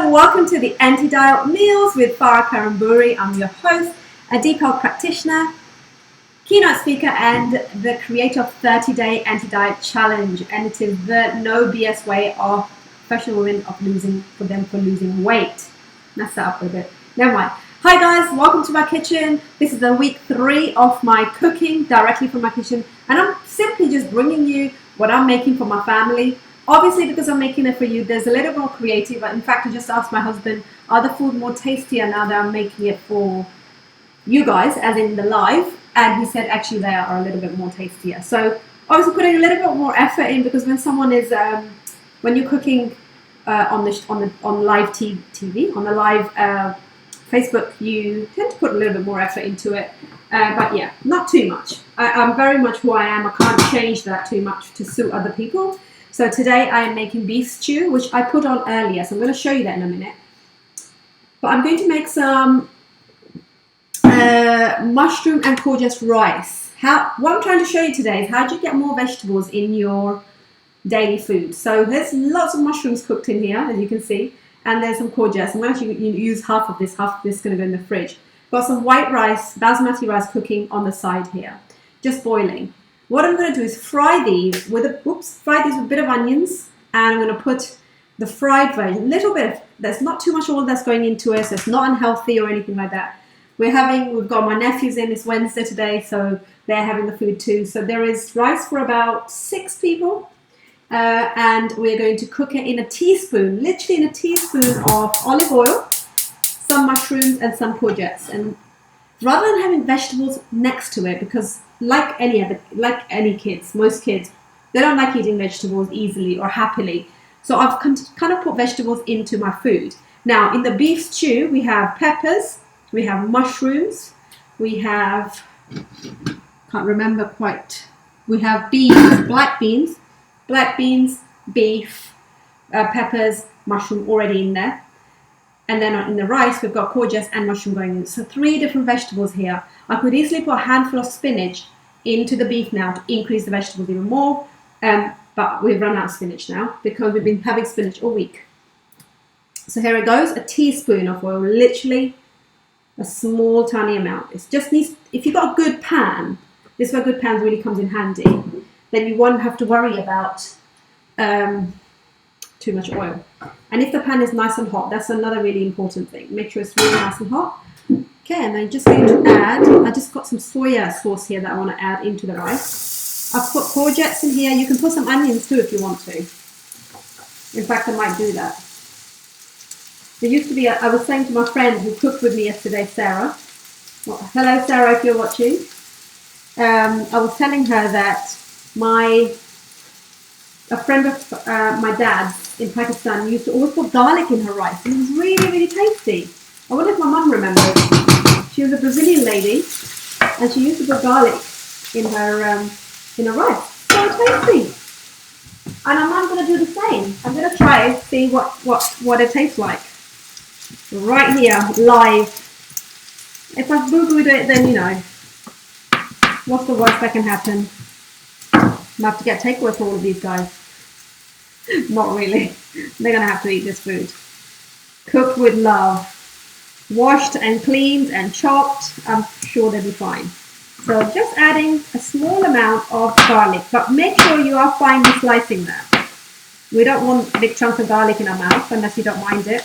Hello, welcome to the Anti-Diet Meals with Farah Karamburi. I'm your host, a deep health practitioner, keynote speaker, and the creator of 30-Day Anti-Diet Challenge. And it is the no BS way of professional women of losing weight. Mess that up a bit. Never mind. Hi guys, welcome to my kitchen. This is the week 3 of my cooking directly from my kitchen, and I'm simply just bringing you what I'm making for my family. Obviously, because I'm making it for you, there's a little more creative. In fact, I just asked my husband, are the food more tastier now that I'm making it for you guys, as in the live? And he said, actually, they are a little bit more tastier. So obviously putting a little bit more effort in, because when someone is, when you're cooking on live TV, on the live Facebook, you tend to put a little bit more effort into it. But yeah, not too much. I'm very much who I am. I can't change that too much to suit other people. So today I am making beef stew, which I put on earlier. So I'm going to show you that in a minute. But I'm going to make some mushroom and courgette rice. What I'm trying to show you today is how do you get more vegetables in your daily food. So there's lots of mushrooms cooked in here, as you can see. And there's some courgettes. I'm going to actually use half of this is going to go in the fridge. Got some white rice, basmati rice cooking on the side here, just boiling. What I'm going to do is fry these with a bit of onions, and I'm going to put the fried veg, a little bit. There's not too much oil that's going into it, so it's not unhealthy or anything like that. We've got my nephews in. It's Wednesday today, so they're having the food too. So there is rice for about 6 people. And we're going to cook it in a teaspoon, literally in a teaspoon of olive oil, some mushrooms and some courgettes. And rather than having vegetables next to it, because like any kids, most kids, they don't like eating vegetables easily or happily. So I've kind of put vegetables into my food. Now in the beef stew, we have peppers, we have mushrooms, we have, can't remember quite, we have beans, black beans, beef, peppers, mushroom already in there. And then in the rice, we've got courgettes and mushroom going in. So 3 different vegetables here. I could easily put a handful of spinach into the beef now to increase the vegetables even more. But we've run out of spinach now because we've been having spinach all week. So here it goes, a teaspoon of oil, literally a small tiny amount. It just needs, if you've got a good pan, this is where good pans really comes in handy, then you won't have to worry about too much oil. And if the pan is nice and hot, that's another really important thing. Make sure it's really nice and hot. Okay, and I'm just going to add, I just got some soya sauce here that I want to add into the rice. I've put courgettes in here. You can put some onions too if you want to. In fact, I might do that. There used to be, I was saying to my friend who cooked with me yesterday, Sarah. Well, hello Sarah, if you're watching. I was telling her that a friend of my dad's in Pakistan used to always put garlic in her rice, and it was really, really tasty. I wonder if my mum remembers. She was a Brazilian lady, and she used to put garlic in her rice. So tasty. And I'm going to do the same. I'm going to try it, see what it tastes like. Right here, live. If I boo-booed it, then you know, what's the worst that can happen? I have to get takeaway for all of these guys. Not really. They're going to have to eat this food. Cooked with love. Washed and cleaned and chopped. I'm sure they'll be fine. So just adding a small amount of garlic. But make sure you are finely slicing that. We don't want big chunks of garlic in our mouth unless you don't mind it.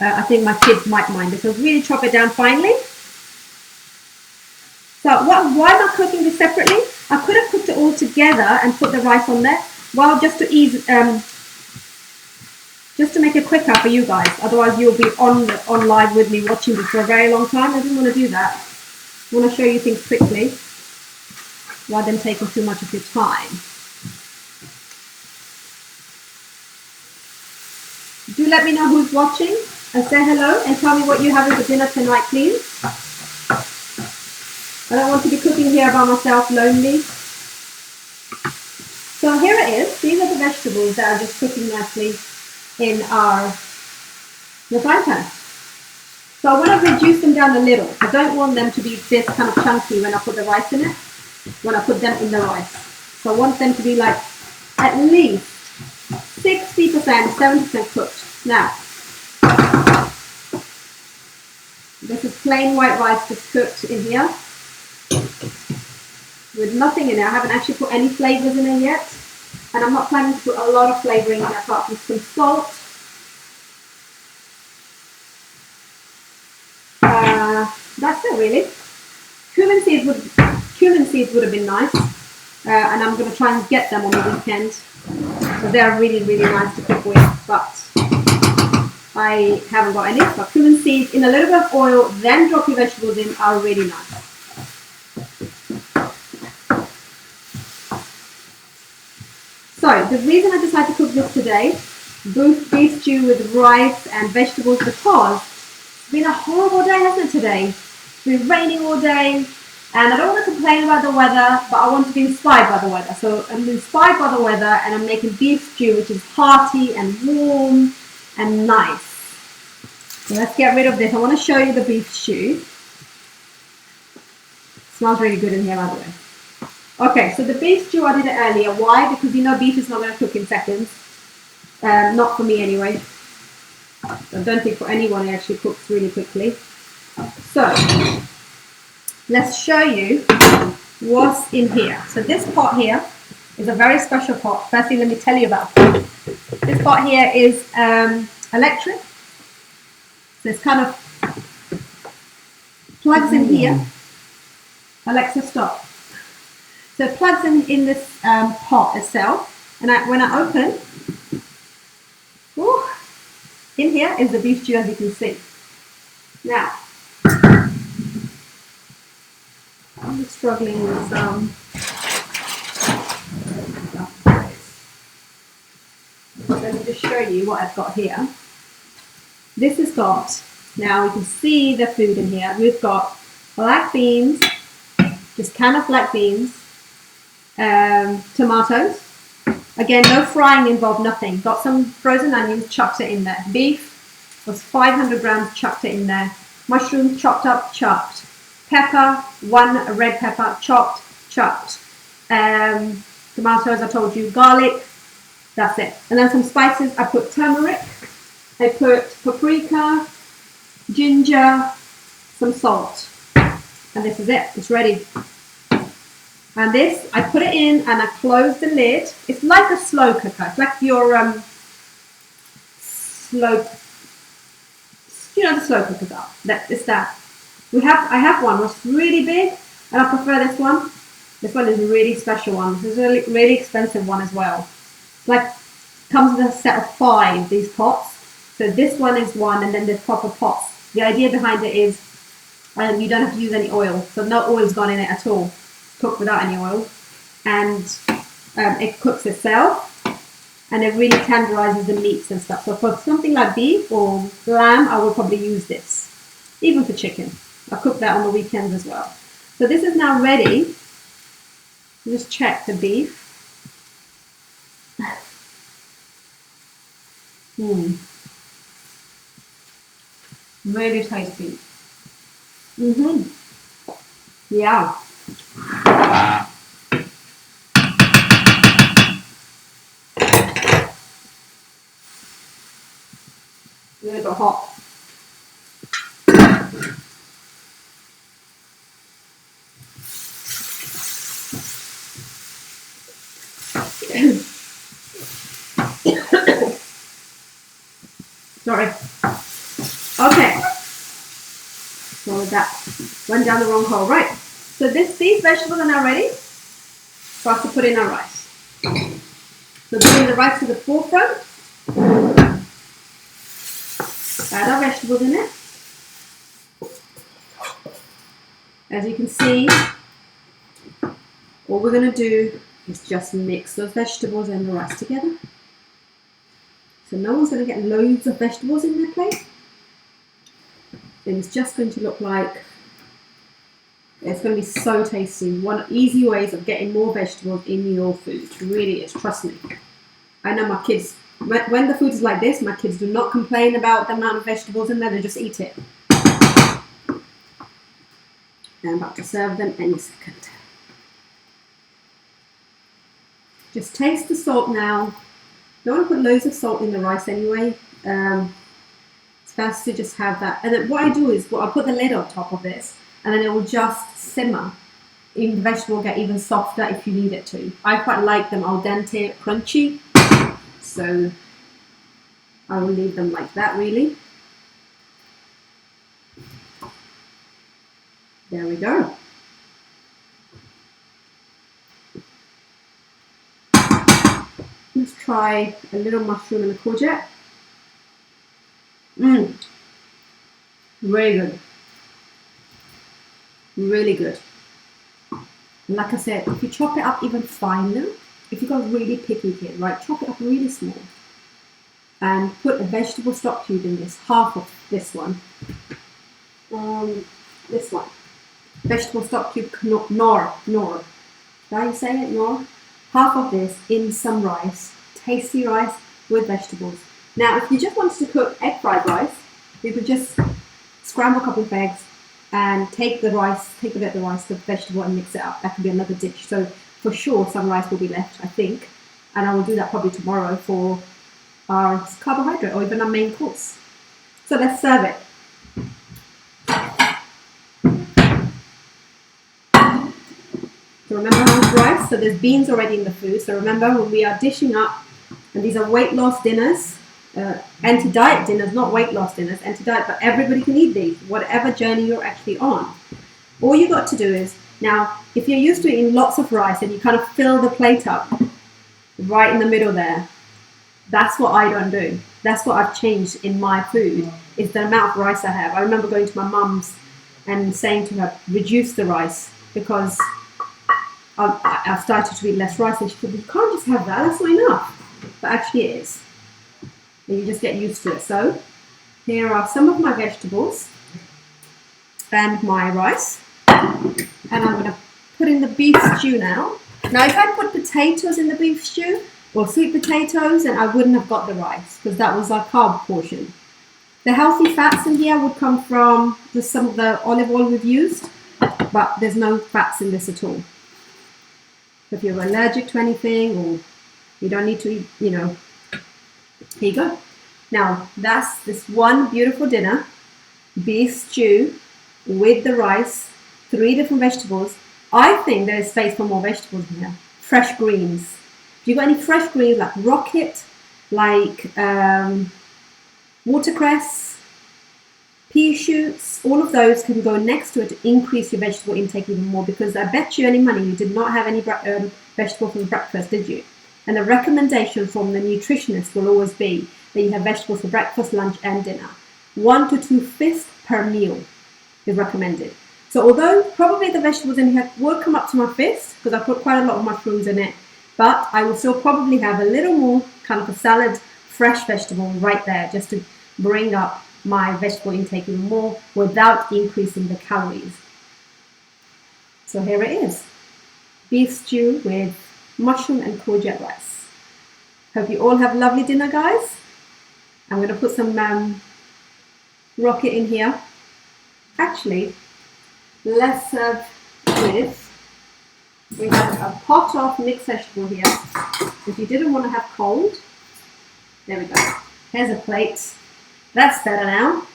I think my kids might mind it. So really chop it down finely. So why am I cooking this separately? I could have cooked it all together and put the rice on there. Well, just to ease, just to make it quicker for you guys. Otherwise, you'll be on live with me watching this for a very long time. I didn't want to do that. I want to show you things quickly rather than taking too much of your time. Do let me know who's watching and say hello and tell me what you're having for dinner tonight, please. I don't want to be cooking here by myself, lonely. So here it is. These are the vegetables that are just cooking nicely in the frying pan. So I want to reduce them down a little. I don't want them to be this kind of chunky when I put the rice in it, when I put them in the rice. So I want them to be like at least 60%, 70% cooked. Now, this is plain white rice just cooked in here with nothing in it. I haven't actually put any flavors in it yet, and I'm not planning to put a lot of flavoring in it apart from some salt. That's it really. Cumin seeds would have been nice, and I'm going to try and get them on the weekend because they are really, really nice to cook with, but I haven't got any. But cumin seeds in a little bit of oil, then drop your vegetables in, are really nice. So the reason I decided to cook this today, beef stew with rice and vegetables, because it's been a horrible day, hasn't it, today? It's been raining all day, and I don't want to complain about the weather, but I want to be inspired by the weather. So I'm inspired by the weather, and I'm making beef stew, which is hearty and warm and nice. So let's get rid of this. I want to show you the beef stew. It smells really good in here, by the way. Okay, so the beef stew, I did it earlier. Why? Because you know beef is not going to cook in seconds. Not for me anyway. I don't think for anyone it actually cooks really quickly. So, let's show you what's in here. So this pot here is a very special pot. Firstly, let me tell you about it. This pot here is electric. So it's kind of plugs in here. Alexa, stop. So it plugs in this pot itself, and when I open, in here is the beef stew, as you can see. Now, I'm just struggling with some. Let me just show you what I've got here. This has got, now you can see the food in here. We've got black beans, just can of black beans, tomatoes. Again, no frying involved, nothing. Got some frozen onions, chucked it in there. Beef was 500 grams, chucked it in there. Mushrooms, chopped up, chopped. Pepper, 1 red pepper, chopped. Tomatoes, I told you. Garlic, that's it. And then some spices. I put turmeric, I put paprika, ginger, some salt. And this is it, it's ready. And this, I put it in and I close the lid. It's like a slow cooker. It's like your slow, you know, the slow cookers are. It's that. I have one that's really big, and I prefer this one. This one is a really special one. This is a really, really expensive one as well. It's like, comes with a set of 5, these pots. So this one is one, and then there's proper pots. The idea behind it is you don't have to use any oil. So no oil's gone in it at all. Cooked without any oil, and it cooks itself, and it really tenderizes the meats and stuff. So for something like beef or lamb, I would probably use this. Even for chicken, I cook that on the weekends as well. So this is now ready. Just check the beef. Really tasty. Yeah. A little bit hot. Sorry. Okay. So that went down the wrong hole. Right. So these vegetables are now ready for us to put in our rice. So bring the rice to the forefront. Add our vegetables in it. As you can see, all we're going to do is just mix those vegetables and the rice together. So no one's going to get loads of vegetables in their plate. Then it's just going to look like, it's going to be so tasty. One easy ways of getting more vegetables in your food. It really is, trust me. I know my kids, when the food is like this, my kids do not complain about the amount of vegetables in there, they just eat it. I'm about to serve them any second. Just taste the salt now. Don't want to put loads of salt in the rice anyway. It's best to just have that. And then what I do is, I'll put the lid on top of this, and then it will just simmer. Even the vegetable will get even softer if you need it to. I quite like them al dente, crunchy. So I will leave them like that, really. There we go. Let's try a little mushroom and a courgette. Really good. Really good. And like I said, if you chop it up even finer, if you've got a really picky kid, right, chop it up really small and put a vegetable stock cube in this, half of this one. This one. Vegetable stock cube, nor. Did I say it? Nor? Half of this in some rice, tasty rice with vegetables. Now, if you just wanted to cook egg fried rice, you could just scramble a couple of eggs and take the rice, take a bit of the rice, the vegetable, and mix it up. That could be another dish. So for sure, some rice will be left, I think, and I will do that probably tomorrow for our carbohydrate or even our main course. So let's serve it. So remember how it's rice, so there's beans already in the food. So remember, when we are dishing up, and these are weight loss dinners, anti-diet dinners, not weight loss dinners, anti-diet, but everybody can eat these, whatever journey you're actually on. All you got to do is, now, if you're used to eating lots of rice and you kind of fill the plate up right in the middle there, that's what I don't do. That's what I've changed in my food, is the amount of rice I have. I remember going to my mum's and saying to her, reduce the rice, because I've started to eat less rice, and she said, you can't just have that, that's not enough. But actually it is. And you just get used to it. So here are some of my vegetables and my rice. And I'm going to put in the beef stew now. Now if I put potatoes in the beef stew, or sweet potatoes, then I wouldn't have got the rice, because that was our carb portion. The healthy fats in here would come from just some of the olive oil we've used, but there's no fats in this at all. If you're allergic to anything, or you don't need to eat, here you go. Now, that's this one beautiful dinner, beef stew with the rice, 3 different vegetables. I think there is space for more vegetables in here. Fresh greens. If you've got any fresh greens like rocket, like watercress, pea shoots, all of those can go next to it to increase your vegetable intake even more, because I bet you any money you did not have any vegetable for breakfast, did you? And the recommendation from the nutritionist will always be that you have vegetables for breakfast, lunch and dinner. 1 to 2 fists per meal is recommended. So although probably the vegetables in here will come up to my fist, because I put quite a lot of mushrooms in it, but I will still probably have a little more kind of a salad, fresh vegetable right there, just to bring up my vegetable intake even more without increasing the calories. So here it is. Beef stew with mushroom and courgette rice. Hope you all have a lovely dinner, guys. I'm going to put some rocket in here. Actually, let's serve with, we have a pot of mixed vegetable here. If you didn't want to have cold, there we go. Here's a plate. That's better now.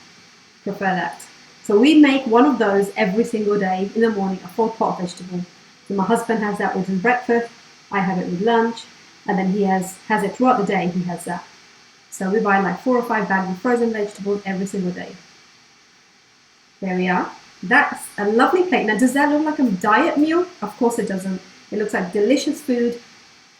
Prefer that. So we make one of those every single day in the morning, a full pot of vegetable. So my husband has that with his breakfast. I have it with lunch. And then he has it throughout the day. He has that. So we buy like 4 or 5 bags of frozen vegetables every single day. There we are. That's a lovely plate. Now, does that look like a diet meal? Of course it doesn't. It looks like delicious food,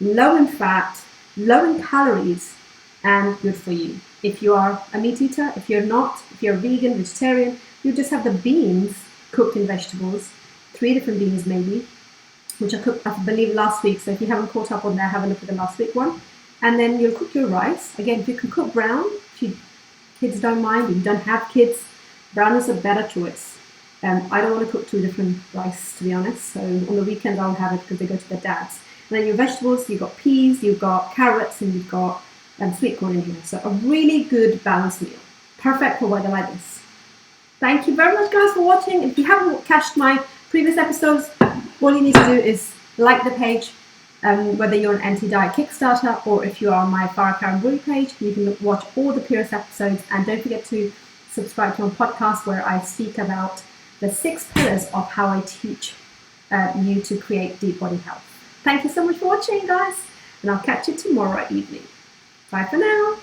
low in fat, low in calories, and good for you. If you are a meat eater, if you're not, if you're vegan, vegetarian, you just have the beans cooked in vegetables, 3 different beans maybe, which I cooked, I believe, last week. So if you haven't caught up on that, have a look at the last week one. And then you'll cook your rice. Again, if you can cook brown, if you kids don't mind, if you don't have kids, brown is a better choice. I don't want to cook 2 different rice, to be honest. So on the weekends, I'll have it because they go to their dads. And then your vegetables, you've got peas, you've got carrots, and you've got sweet corn in here. So a really good balanced meal. Perfect for weather like this. Thank you very much, guys, for watching. If you haven't catched my previous episodes, all you need to do is like the page, Whether you're an anti-diet Kickstarter or if you are on my Farah Karen Brewery page, you can watch all the Purist episodes, and don't forget to subscribe to my podcast where I speak about the 6 pillars of how I teach you to create deep body health. Thank you so much for watching, guys, and I'll catch you tomorrow evening. Bye for now.